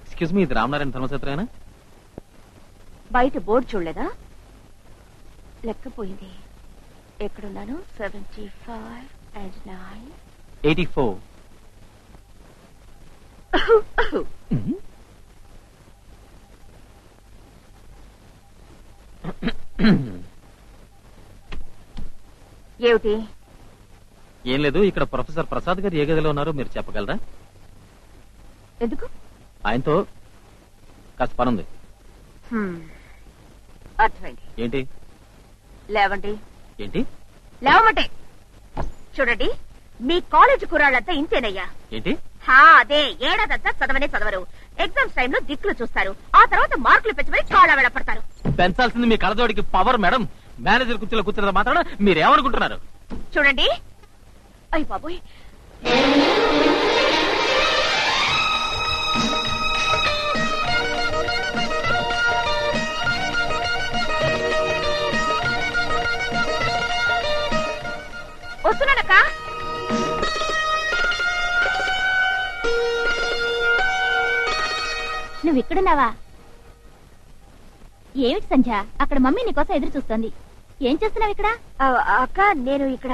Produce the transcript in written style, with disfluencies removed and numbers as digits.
Excuse me, ఇది రామనారాయణ ధర్మసత్రేనా? బయట board చూడలేదా? లెక్కపోయింది. ఎక్కడున్నాను? 75 and 9 84. ఏమిటి? ఏం లేదు, ఇక్కడ ప్రొఫెసర్ ప్రసాద్ గారు ఏ గదిలో ఉన్నారో మీరు చెప్పగలరా? ఎందుకు? ఆయనతో కాస్త పనుంది. అర్థమైంది. ఏంటి? లేవండి. ఏంటి? లేవమంటే చూడండి, మీ కాలేజ్ కుర్రాళ్ళంతా ఇంతేనయ్యా. ఏంటి? అదే, ఏడాదంతా చదవనే చదవరు. ఎగ్జామ్స్ టైంలో దిక్కులు చూస్తారు, ఆ తర్వాత మార్కులు పెంచమని చాలా వెళ్ళపడతారు. పెంచాల్సింది మీ కళ్ళజోడికి పవర్ మేడం. మేనేజర్ కుర్చీలో కూర్చున్న మాత్రాన మీరేమనుకుంటున్నారు? చూడండి, అయ్య బాబోయ్, వస్తున్నానక్క. నువ్వు ఇక్కడున్నావా? ఏమిటి సంధ్య, అక్కడ మమ్మీ నీకోసం ఎదురు చూస్తోంది. ఏం చేస్తున్నావు ఇక్కడ? అక్క, నేను ఇక్కడ